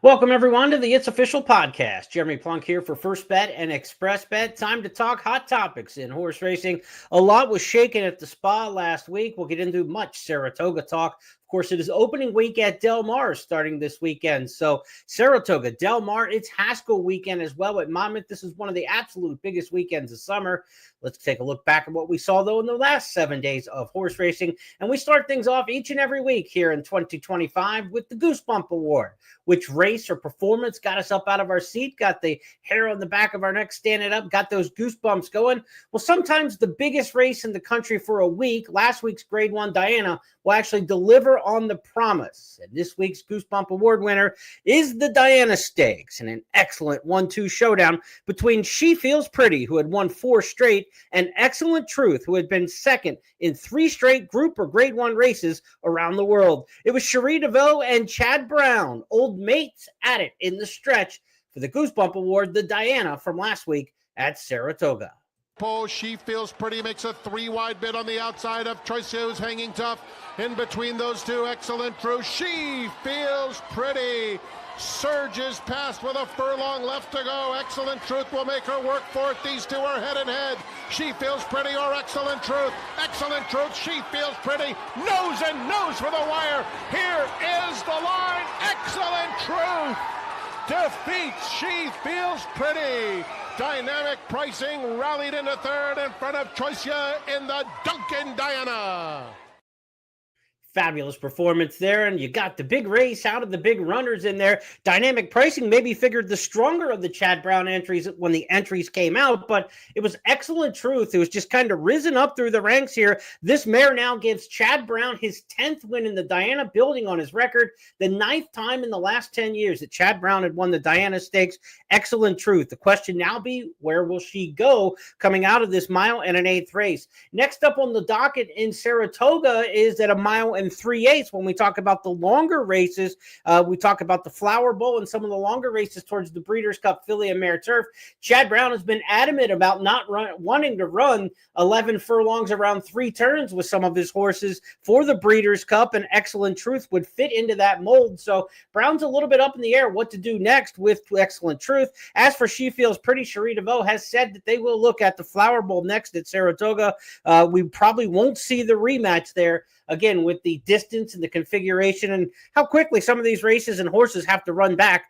Welcome, everyone, to the It's Official podcast. Jeremy Plonk here for First Bet and Express Bet. Time to talk hot topics in horse racing. A lot was shaken at the spa last week. We'll get into much Saratoga talk. Of course, it is opening week at Del Mar starting this weekend. So Saratoga, Del Mar, it's Haskell weekend as well at Monmouth. This is one of the absolute biggest weekends of summer. Let's take a look back at what we saw, though, in the last 7 days of horse racing. And we start things off each and every week here in 2025 with the Goosebump Award. Which race or performance got us up out of our seat, got the hair on the back of our neck standing up, got those goosebumps going? Well, sometimes the biggest race in the country for a week, last week's Grade 1 Diana, will actually deliver on the promise. And this week's Goosebump Award winner is the Diana Stakes, and an excellent 1-2 showdown between She Feels Pretty, who had won 4 straight, and Excellent Truth, who had been second in 3 straight Group or Grade 1 races around the world. It was Cherie DeVoe and Chad Brown, old mates at it in the stretch for the Goosebump Award, the Diana from last week at Saratoga. She Feels Pretty makes a 3-wide bid on the outside of Choice, who's hanging tough. In between those two, Excellent Truth. She Feels Pretty surges past with a furlong left to go. Excellent Truth will make her work for it. These two are head and head. She Feels Pretty or Excellent Truth. Excellent Truth, She Feels Pretty, nose and nose for the wire. Here is the line. Excellent Truth defeats She Feels Pretty. Dynamic pricing rallied into third in front of Choicia in the Duncan Diana. Fabulous performance there, and you got the big race out of the big runners in there. Dynamic pricing maybe figured the stronger of the Chad Brown entries when the entries came out, but it was Excellent Truth. It was just kind of risen up through the ranks here. This mare now gives Chad Brown his 10th win in the Diana, building on his record, the 9th time in the last 10 years that Chad Brown had won the Diana Stakes. Excellent Truth. The question now be, where will she go coming out of this mile and an 8th race? Next up on the docket in Saratoga is at a mile and 3/8. When we talk about the longer races, we talk about the Flower Bowl and some of the longer races towards the Breeders' Cup Filly and Mare Turf. Chad Brown has been adamant about not wanting to run 11 furlongs around 3 turns with some of his horses for the Breeders' Cup, and Excellent Truth would fit into that mold. So Brown's a little bit up in the air what to do next with Excellent Truth. As for She Feels Pretty, Cherie DeVoe has said that they will look at the Flower Bowl next at Saratoga. We probably won't see the rematch there. Again, with the distance and the configuration and how quickly some of these races and horses have to run back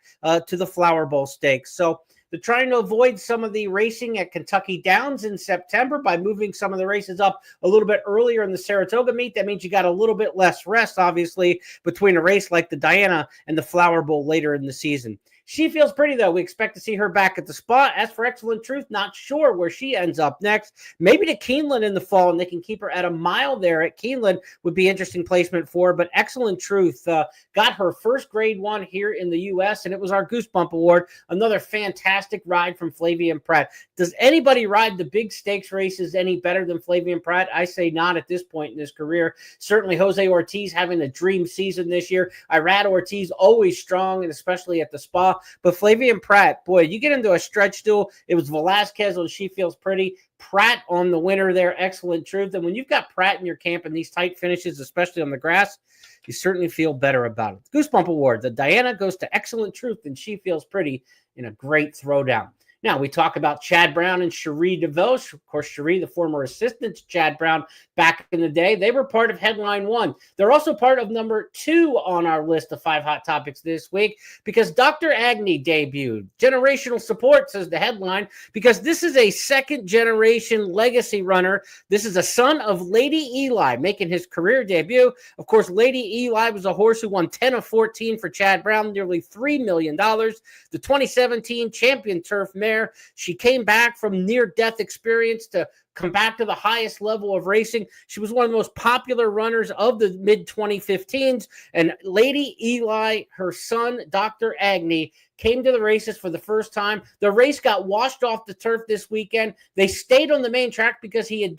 to the Flower Bowl Stakes. So they're trying to avoid some of the racing at Kentucky Downs in September by moving some of the races up a little bit earlier in the Saratoga meet. That means you got a little bit less rest, obviously, between a race like the Diana and the Flower Bowl later in the season. She Feels Pretty, though. We expect to see her back at the spot. As for Excellent Truth, not sure where she ends up next. Maybe to Keeneland in the fall, and they can keep her at a mile there at Keeneland would be interesting placement for her. But Excellent Truth got her first Grade 1 here in the U.S., and it was our Goosebump Award. Another fantastic ride from Flavien Prat. Does anybody ride the big stakes races any better than Flavien Prat? I say not at this point in his career. Certainly Jose Ortiz having a dream season this year. Irad Ortiz always strong, and especially at the spa. But Flavien Prat, boy, you get into a stretch duel. It was Velasquez on She Feels Pretty. Prat on the winner there, Excellent Truth. And when you've got Prat in your camp in these tight finishes, especially on the grass, you certainly feel better about it. Goosebump Award. The Diana goes to Excellent Truth, and She Feels Pretty in a great throwdown. Now, we talk about Chad Brown and Cherie DeVoe. Of course, Cherie, the former assistant to Chad Brown back in the day, they were part of Headline 1. They're also part of number 2 on our list of 5 hot topics this week because Dr. Agnew debuted. Generational support, says the headline, because this is a second-generation legacy runner. This is a son of Lady Eli making his career debut. Of course, Lady Eli was a horse who won 10 of 14 for Chad Brown, nearly $3 million. The 2017 champion turf mare. She came back from near-death experience to come back to the highest level of racing. She was one of the most popular runners of the mid-2015s, and Lady Eli, her son, Dr. Agnew, came to the races for the first time. The race got washed off the turf this weekend. They stayed on the main track because he had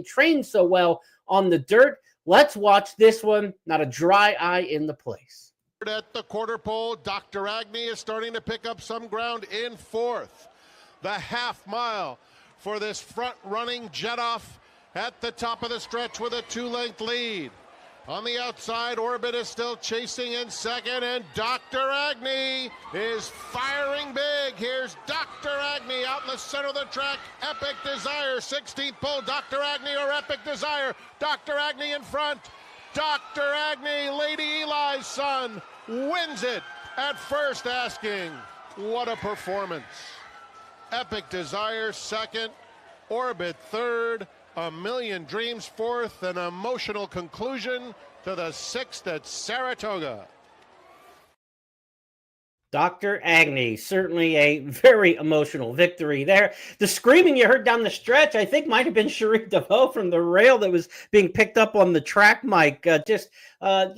trained so well on the dirt. Let's watch this one. Not a dry eye in the place. At the quarter pole, Dr. Agnew is starting to pick up some ground in 4th. The half mile for this front-running jet-off at the top of the stretch with a 2-length lead. On the outside, Orbit is still chasing in second, and Dr. Agnew is firing big. Here's Dr. Agnew out in the center of the track. Epic Desire, 16th pole. Dr. Agnew or Epic Desire. Dr. Agnew in front. Dr. Agnew, Lady Eli's son, wins it at first asking. What a performance. Epic Desire second, Orbit third, A Million Dreams fourth, an emotional conclusion to the sixth at Saratoga. Dr. Agnew, certainly a very emotional victory there. The screaming you heard down the stretch, I think, might have been Cherie DeVoe from the rail that was being picked up on the track mic. Just a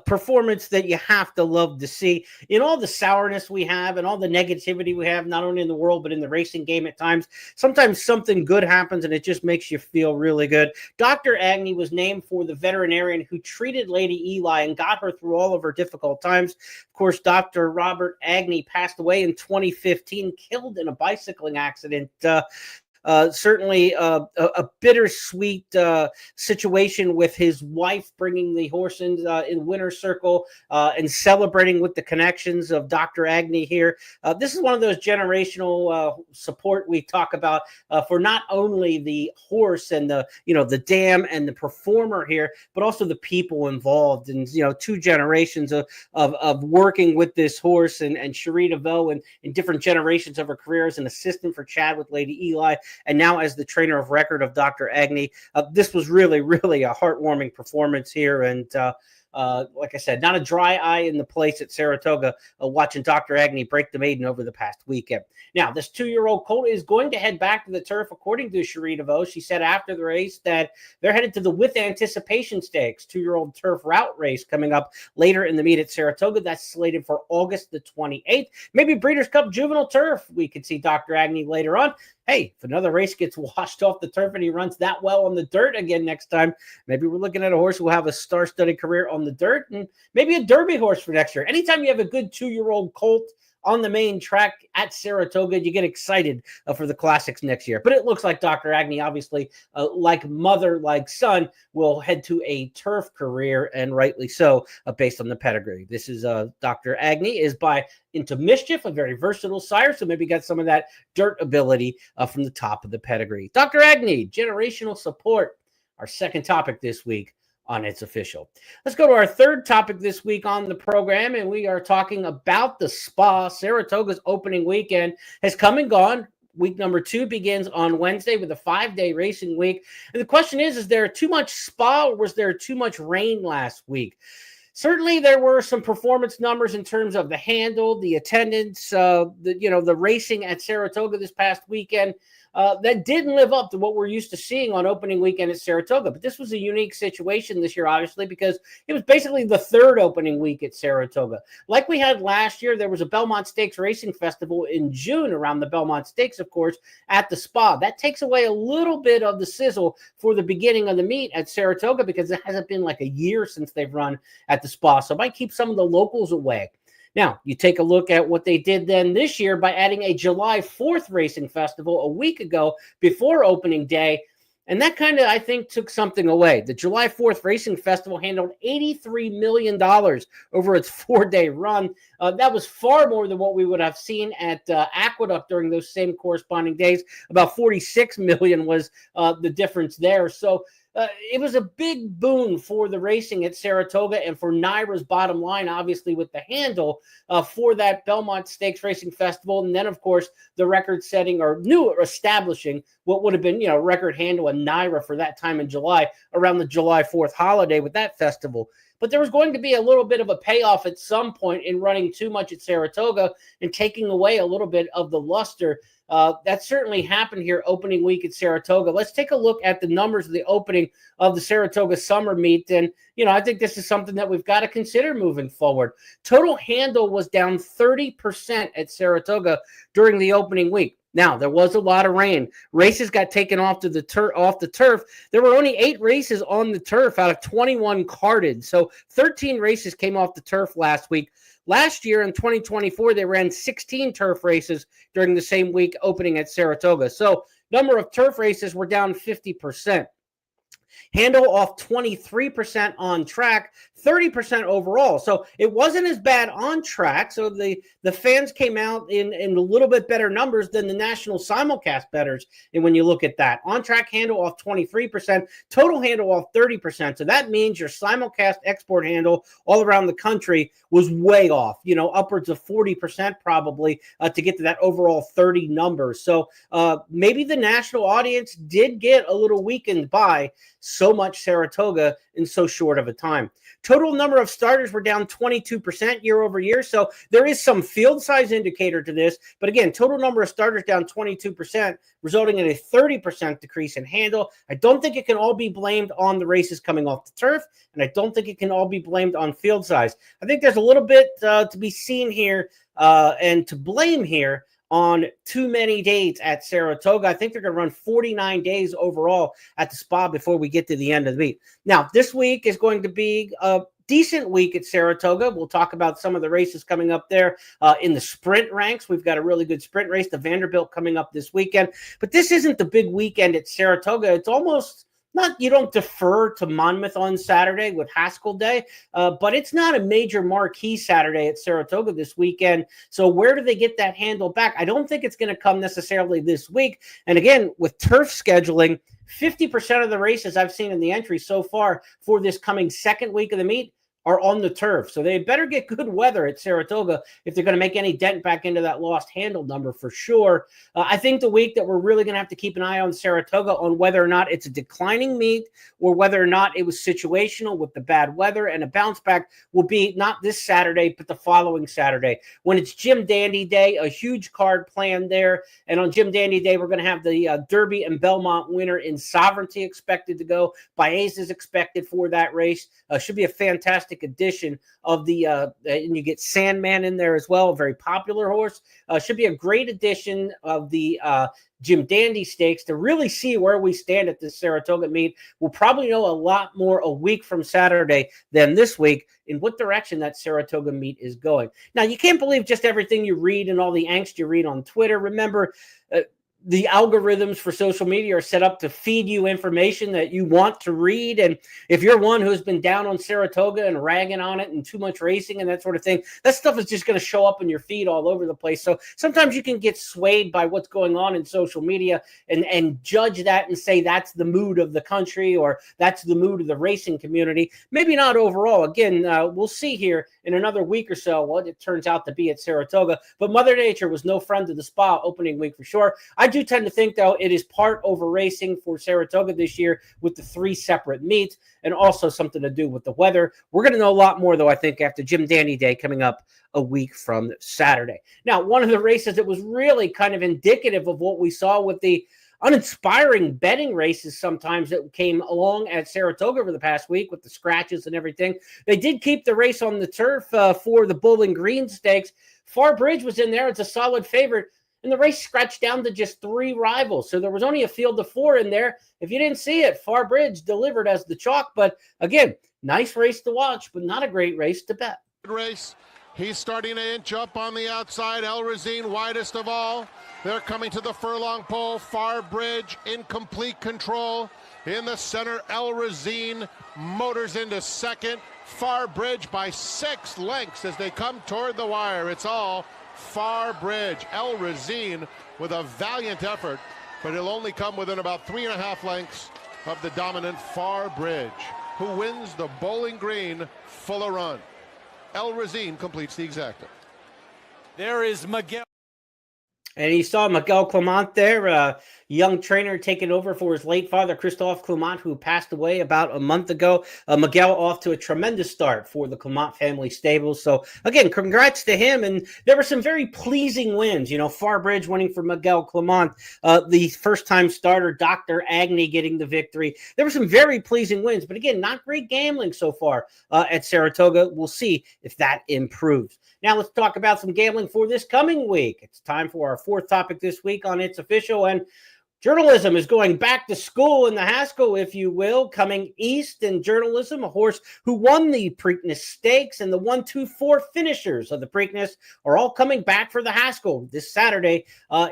performance that you have to love to see. In all the sourness we have and all the negativity we have, not only in the world, but in the racing game at times, sometimes something good happens and it just makes you feel really good. Dr. Agnew was named for the veterinarian who treated Lady Eli and got her through all of her difficult times. Of course, Dr. Robert Agnew passed away in 2015, killed in a bicycling accident. Certainly a bittersweet situation with his wife bringing the horse in winner's circle and celebrating with the connections of Dr. Agnew here. This is one of those generational support we talk about for not only the horse and the dam and the performer here, but also the people involved. And 2 generations of working with this horse and Cherie DeVoe and in different generations of her career as an assistant for Chad with Lady Eli, and now as the trainer of record of Dr. Agnew. This was really, really a heartwarming performance here. And like I said, not a dry eye in the place at Saratoga watching Dr. Agnew break the maiden over the past weekend. Now, this 2-year-old colt is going to head back to the turf, according to Cherie DeVoe. She said after the race that they're headed to the With Anticipation Stakes 2-year-old turf route race coming up later in the meet at Saratoga. That's slated for August the 28th. Maybe Breeders' Cup Juvenile Turf. We could see Dr. Agnew later on. Hey, if another race gets washed off the turf and he runs that well on the dirt again next time, maybe we're looking at a horse who will have a star-studded career on the dirt and maybe a Derby horse for next year. Anytime you have a good 2-year-old colt on the main track at Saratoga, you get excited for the classics next year. But it looks like Dr. Agnew, obviously, like mother, like son, will head to a turf career, and rightly so, based on the pedigree. This is Dr. Agnew is by Into Mischief, a very versatile sire, so maybe got some of that dirt ability from the top of the pedigree. Dr. Agnew, generational support, our second topic this week on It's Official. Let's go to our third topic this week on the program, and we are talking about the Spa. Saratoga's opening weekend has come and gone. Week number 2 begins on Wednesday with a 5-day racing week. And the question is there too much Spa or was there too much rain last week? Certainly, there were some performance numbers in terms of the handle, the attendance, the racing at Saratoga this past weekend that didn't live up to what we're used to seeing on opening weekend at Saratoga. But this was a unique situation this year, obviously, because it was basically the third opening week at Saratoga. Like we had last year, there was a Belmont Stakes Racing Festival in June around the Belmont Stakes, of course, at the Spa. That takes away a little bit of the sizzle for the beginning of the meet at Saratoga because it hasn't been like a year since they've run at the Spa. So it might keep some of the locals away. Now, you take a look at what they did then this year by adding a July 4th racing festival a week ago before opening day. And that kind of, I think, took something away. The July 4th Racing Festival handled $83 million over its 4-day run. That was far more than what we would have seen at Aqueduct during those same corresponding days. About $46 million was the difference there. So it was a big boon for the racing at Saratoga and for NYRA's bottom line, obviously, with the handle for that Belmont Stakes Racing Festival. And then, of course, the record-setting or establishing what would have been, record handle and NYRA for that time in July around the July 4th holiday with that festival. But there was going to be a little bit of a payoff at some point in running too much at Saratoga and taking away a little bit of the luster. That certainly happened here opening week at Saratoga. Let's take a look at the numbers of the opening of the Saratoga Summer Meet. And, I think this is something that we've got to consider moving forward. Total handle was down 30% at Saratoga during the opening week. Now, there was a lot of rain. Races got taken off the turf. There were only 8 races on the turf out of 21 carded. So 13 races came off the turf last week. Last year in 2024, they ran 16 turf races during the same week opening at Saratoga. So number of turf races were down 50%. handle off 23% on track, 30% overall. So it wasn't as bad on track. So the fans came out in a little bit better numbers than the national simulcast bettors. And when you look at that, on track handle off 23%, total handle off 30%. So that means your simulcast export handle all around the country was way off, upwards of 40% probably to get to that overall 30 numbers. So maybe the national audience did get a little weakened by so much Saratoga in so short of a time. Total number of starters were down 22% year over year. So there is some field size indicator to this. But again, total number of starters down 22%, resulting in a 30% decrease in handle. I don't think it can all be blamed on the races coming off the turf. And I don't think it can all be blamed on field size. I think there's a little bit to be seen here and to blame here on too many days at Saratoga. I think they're going to run 49 days overall at the spa before we get to the end of the meet. Now, this week is going to be a decent week at Saratoga. We'll talk about some of the races coming up there in the sprint ranks. We've got a really good sprint race, the Vanderbilt, coming up this weekend. But this isn't the big weekend at Saratoga. It's almost not, you don't defer to Monmouth on Saturday with Haskell Day, but it's not a major marquee Saturday at Saratoga this weekend. So where do they get that handle back? I don't think it's going to come necessarily this week. And again, with turf scheduling, 50% of the races I've seen in the entry so far for this coming second week of the meet are on the turf. So they better get good weather at Saratoga if they're going to make any dent back into that lost handle number for sure. I think the week that we're really going to have to keep an eye on Saratoga on whether or not it's a declining meet or whether or not it was situational with the bad weather, and a bounce back will be not this Saturday, but the following Saturday when it's Jim Dandy Day, a huge card planned there. And on Jim Dandy Day, we're going to have the Derby and Belmont winner in Sovereignty expected to go. Baez is expected for that race. Should be a fantastic edition of the and you get Sandman in there as well, a very popular horse. Should be a great edition of the Jim Dandy Stakes to really see where we stand at this Saratoga meet. We'll probably know a lot more a week from Saturday than this week in what direction that Saratoga meet is going. Now, you can't believe just everything you read and all the angst you read on Twitter. Remember, the algorithms for social media are set up to feed you information that you want to read. And if you're one who's been down on Saratoga and ragging on it and too much racing and that sort of thing, that stuff is just going to show up in your feed all over the place. So sometimes you can get swayed by what's going on in social media and judge that and say that's the mood of the country or that's the mood of the racing community. Maybe not overall. Again, we'll see here in another week or so what it turns out to be at Saratoga. But Mother Nature was no friend to the spa opening week for sure. I do tend to think, though, it is part over racing for Saratoga this year with the 3 separate meets and also something to do with the weather. We're going to know a lot more, though, I think, after Jim Dandy Day coming up a week from Saturday. Now, one of the races that was really kind of indicative of what we saw with the uninspiring betting races sometimes that came along at Saratoga over the past week with the scratches and everything. They did keep the race on the turf for the Bowling Green Stakes. Far Bridge was in there. It's a solid favorite. And the race scratched down to just 3 rivals. So there was only a field of 4 in there. If you didn't see it, Far Bridge delivered as the chalk. But again, nice race to watch, but not a great race to bet. Race. He's starting to inch up on the outside. El Razine widest of all. They're coming to the furlong pole. Far Bridge in complete control. In the center, El Razine motors into second. Far Bridge by 6 lengths as they come toward the wire. It's all Far Bridge. El Razine with a valiant effort, but he'll only come within about 3.5 lengths of the dominant Far Bridge, who wins the Bowling Green Fuller Run. El Razine completes the exacta. There is Miguel. And you saw Miguel Clement there, a young trainer taking over for his late father, Christophe Clement, who passed away about a month ago. Miguel off to a tremendous start for the Clement family stables. So, again, congrats to him. And there were some very pleasing wins. Far Bridge winning for Miguel Clement, the first-time starter, Dr. Agnew getting the victory. There were some very pleasing wins. But, again, not great gambling so far at Saratoga. We'll see if that improves. Now let's talk about some gambling for this coming week. It's time for our 4th topic this week on It's Official. And Journalism is going back to school in the Haskell, if you will, coming east in Journalism, a horse who won the Preakness Stakes, and the 1-2-4 finishers of the Preakness are all coming back for the Haskell this Saturday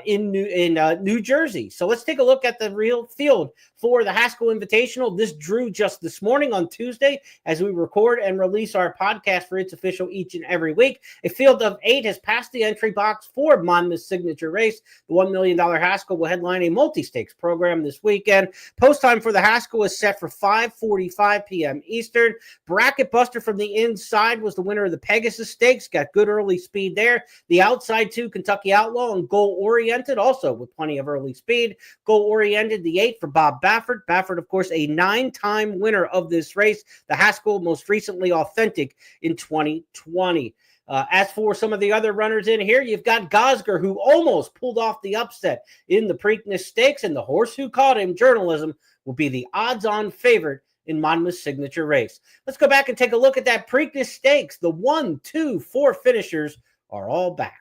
in New Jersey. So let's take a look at the real field for the Haskell Invitational. This drew just this morning on Tuesday as we record and release our podcast for It's Official each and every week. A field of 8 has passed the entry box for Monmouth's signature race. The $1 million Haskell will headline a multi-stakes program this weekend. Post time for the Haskell is set for 5:45 p.m. Eastern. Bracket Buster from the inside was the winner of the Pegasus Stakes. Got good early speed there. The outside 2, Kentucky Outlaw and Goal Oriented, also with plenty of early speed. Goal Oriented, the 8 for Bob Baffert. Baffert, of course, a 9-time winner of this race. The Haskell, most recently authentic in 2020. As for some of the other runners in here, you've got Gosger, who almost pulled off the upset in the Preakness Stakes, and the horse who caught him, Journalism, will be the odds-on favorite in Monmouth's signature race. Let's go back and take a look at that Preakness Stakes. The 1-2-4 finishers are all back.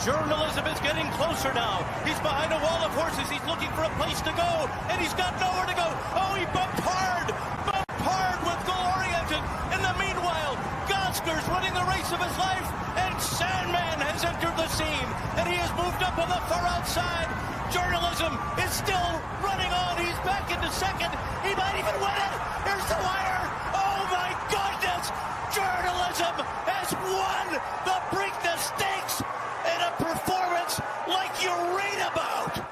Journalism is getting closer now. He's behind a wall of horses. He's looking for a place to go, and he's got nowhere to go. Oh, he bumped hard with Goal Oriented. In the meanwhile, Gosker's running the race of his life, and Sandman has entered the scene, and he has moved up on the far outside. Journalism is still running on. He's back into second. He might even win it. Here's the wire. Oh, my goodness. Journalism has won the Preakness Stakes in a performance like you read about.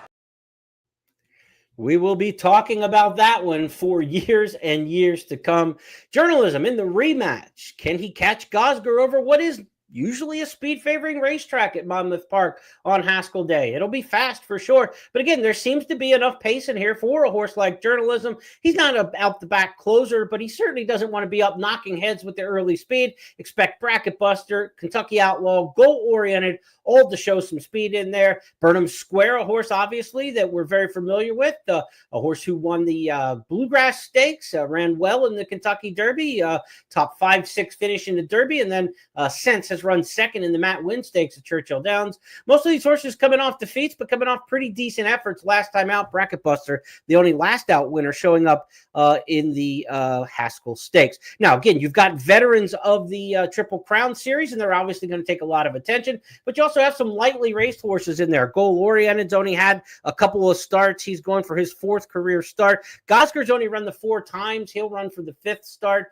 We will be talking about that one for years and years to come. Journalism in the rematch. Can he catch Gosger over what is usually a speed-favoring racetrack at Monmouth Park on Haskell Day? It'll be fast for sure. But again, there seems to be enough pace in here for a horse like Journalism. He's not an out-the-back closer, but he certainly doesn't want to be up knocking heads with the early speed. Expect Bracket Buster, Kentucky Outlaw, Goal-Oriented, all to show some speed in there. Burnham Square, a horse, obviously, that we're very familiar with. A horse who won the Bluegrass Stakes, ran well in the Kentucky Derby, top 5-6 finish in the Derby, and then since has run second in the Matt Wynn Stakes at Churchill Downs. Most of these horses coming off defeats, but coming off pretty decent efforts last time out. Bracket Buster, the only last out winner, showing up in the Haskell Stakes. Now, again, you've got veterans of the Triple Crown Series, and they're obviously going to take a lot of attention, but you also have some lightly raced horses in there. Goal Oriented's only had a couple of starts. He's going for his 4th career start. Gosker's only run the 4 times. He'll run for the 5th start.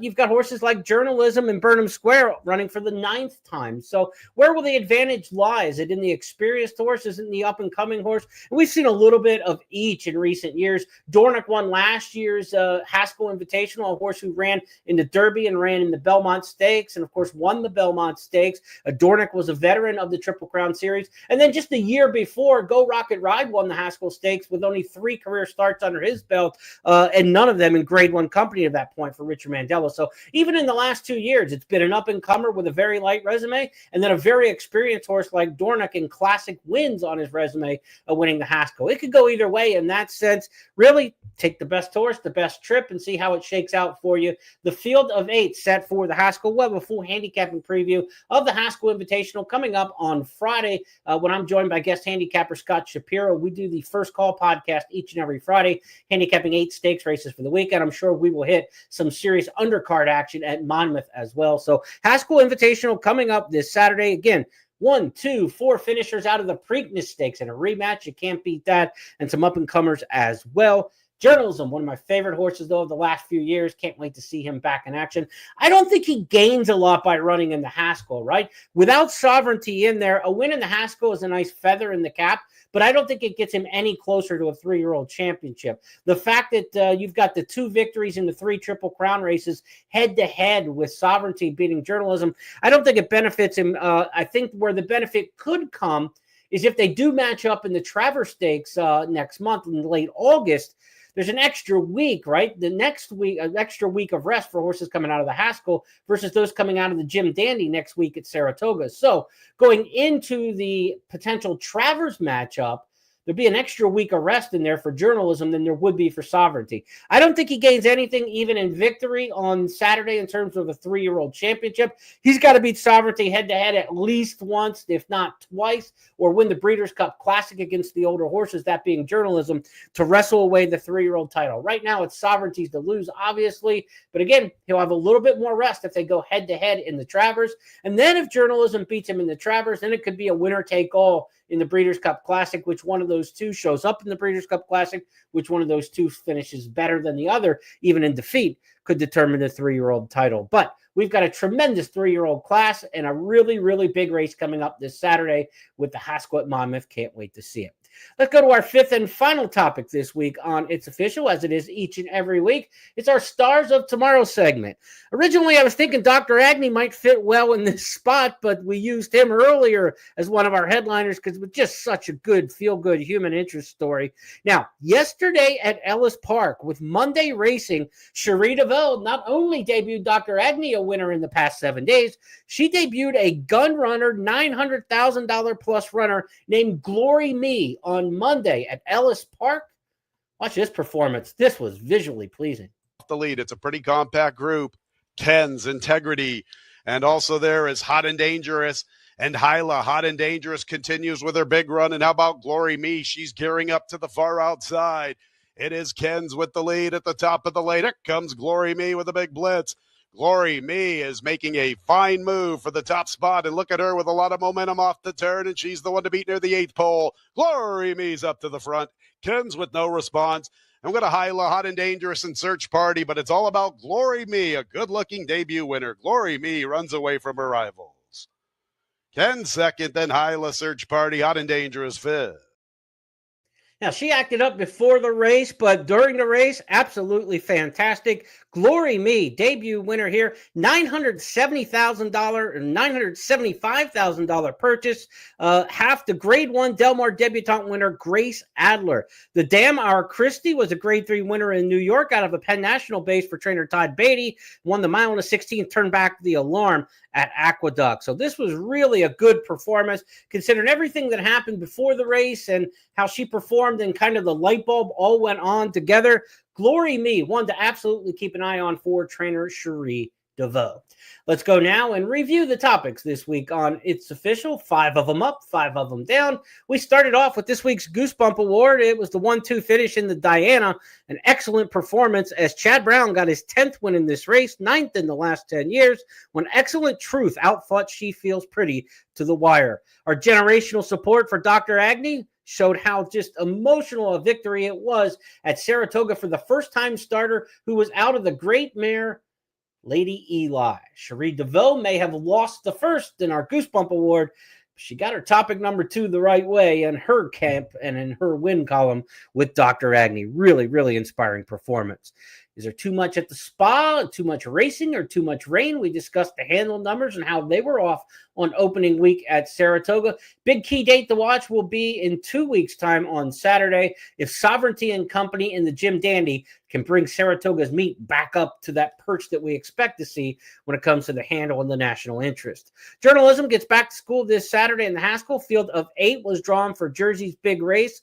You've got horses like Journalism and Burnham Square running for the 9th time. So where will the advantage lie? Is it in the experienced horse? Is it in the up-and-coming horse? And we've seen a little bit of each in recent years. Dornick won last year's Haskell Invitational, a horse who ran in the Derby and ran in the Belmont Stakes, and of course won the Belmont Stakes. Dornick was a veteran of the Triple Crown Series. And then just the year before, Go Rocket Ride won the Haskell Stakes with only 3 career starts under his belt, and none of them in Grade 1 company at that point for Richard Mandela. So even in the last 2 years, it's been an up-and-comer with a very light resume, and then a very experienced horse like Dornick in classic wins on his resume, winning the Haskell. It could go either way in that sense. Really, take the best horse, the best trip, and see how it shakes out for you. The field of 8 set for the Haskell. We'll have a full handicapping preview of the Haskell Invitational coming up on Friday when I'm joined by guest handicapper Scott Shapiro. We do the First Call podcast each and every Friday, handicapping 8 stakes races for the weekend. I'm sure we will hit some serious undercard action at Monmouth as well. So Haskell Invitational coming up this Saturday. Again, 1-2-4 finishers out of the Preakness Stakes in a rematch. You can't beat that. And some up-and-comers as well. Journalism, one of my favorite horses, though, of the last few years. Can't wait to see him back in action. I don't think he gains a lot by running in the Haskell, right? Without Sovereignty in there, a win in the Haskell is a nice feather in the cap, but I don't think it gets him any closer to a 3-year-old championship. The fact that you've got the 2 victories in the 3 Triple Crown races head-to-head with Sovereignty beating Journalism, I don't think it benefits him. I think where the benefit could come is if they do match up in the Travers Stakes next month in late August. There's an extra week, right? The next week, an extra week of rest for horses coming out of the Haskell versus those coming out of the Jim Dandy next week at Saratoga. So going into the potential Travers matchup, there'd be an extra week of rest in there for journalism than there would be for sovereignty. I don't think he gains anything even in victory on Saturday in terms of a 3-year-old championship. He's got to beat sovereignty head-to-head at least once, if not twice, or win the Breeders' Cup Classic against the older horses, that being journalism, to wrestle away the 3-year-old title. Right now, it's sovereignty's to lose, obviously, but again, he'll have a little bit more rest if they go head-to-head in the Travers. And then if journalism beats him in the Travers, then it could be a winner-take-all in the Breeders' Cup Classic, which one of those two shows up in the Breeders' Cup Classic, which one of those two finishes better than the other, even in defeat, could determine the 3-year-old title. But we've got a tremendous 3-year-old class and a really, really big race coming up this Saturday with the Haskell at Monmouth. Can't wait to see it. Let's go to our fifth and final topic this week on It's Official, as it is each and every week. It's our Stars of Tomorrow segment. Originally, I was thinking Dr. Agnew might fit well in this spot, but we used him earlier as one of our headliners because it was just such a good, feel-good human interest story. Now, yesterday at Ellis Park with Monday Racing, Cherie DeVille not only debuted Dr. Agnew a winner in the past 7 days, she debuted a gun runner, $900,000 plus runner named Glory Me on Monday at Ellis Park. Watch this performance. This was visually pleasing. The lead. It's a pretty compact group. Ken's Integrity. And also there is Hot and Dangerous. And Hyla, Hot and Dangerous, continues with her big run. And how about Glory Me? She's gearing up to the far outside. It is Ken's with the lead at the top of the lane. Here comes Glory Me with a big blitz. Glory Me is making a fine move for the top spot, and look at her with a lot of momentum off the turn, and she's the one to beat near the 8th pole. Glory Me's up to the front. Ken's with no response. I'm going to Hyla, Hot and Dangerous, and Search Party, but it's all about Glory Me, a good-looking debut winner. Glory Me runs away from her rivals. Ken second, then Hyla, Search Party, Hot and Dangerous fifth. Now, she acted up before the race, but during the race, absolutely fantastic. Glory Me, debut winner here, $970,000 and $975,000 purchase. Half the Grade 1 Del Mar debutante winner, Grace Adler. The Dam Our Christie was a Grade 3 winner in New York out of a Penn National base for trainer Todd Beatty. Won the mile and a 16th, turned back the alarm at Aqueduct. So this was really a good performance, considering everything that happened before the race and how she performed and kind of the light bulb all went on together. Glory Me, one to absolutely keep an eye on for trainer Cherie DeVille. Let's go now and review the topics this week on It's Official. 5 of them up, 5 of them down. We started off with this week's Goosebump Award. It was the 1-2 finish in the Diana. An excellent performance as Chad Brown got his 10th win in this race, 9th in the last 10 years, when Excellent Truth outfought She Feels Pretty to the wire. Our generational support for Dr. Agnew showed how just emotional a victory it was at Saratoga for the first-time starter who was out of the great mare, Lady Eli. Cherie DeVille may have lost the first in our Goosebump Award. She got her topic number 2 the right way in her camp and in her win column with Dr. Agnew. Really, really inspiring performance. Is there too much at the spa, too much racing, or too much rain? We discussed the handle numbers and how they were off on opening week at Saratoga. Big key date to watch will be in 2 weeks' time on Saturday if Sovereignty and Company in the Jim Dandy can bring Saratoga's meet back up to that perch that we expect to see when it comes to the handle and the national interest. Journalism gets back to school this Saturday, and the Haskell field of 8 was drawn for Jersey's big race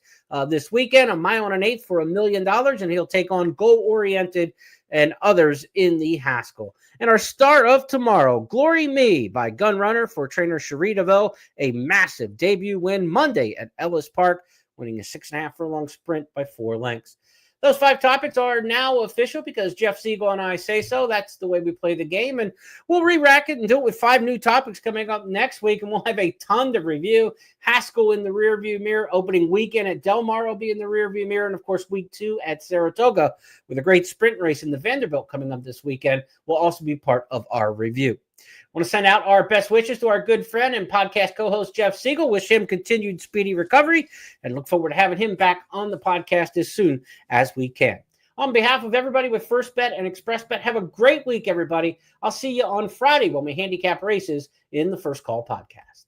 this weekend, a mile and an eighth for $1 million, and he'll take on goal-oriented and others in the Haskell. And our star of tomorrow, Glory Me by Gun Runner for trainer Cherie DeVille, a massive debut win Monday at Ellis Park, winning a 6.5 furlong sprint by 4 lengths. Those 5 topics are now official because Jeff Siegel and I say so. That's the way we play the game. And we'll re-rack it and do it with 5 new topics coming up next week. And we'll have a ton to review. Haskell in the rearview mirror. Opening weekend at Del Mar will be in the rearview mirror. And, of course, week 2 at Saratoga with a great sprint race in the Vanderbilt coming up this weekend will also be part of our review. I want to send out our best wishes to our good friend and podcast co-host Jeff Siegel. Wish him continued speedy recovery and look forward to having him back on the podcast as soon as we can. On behalf of everybody with First Bet and Express Bet, have a great week, everybody. I'll see you on Friday when we handicap races in the First Call podcast.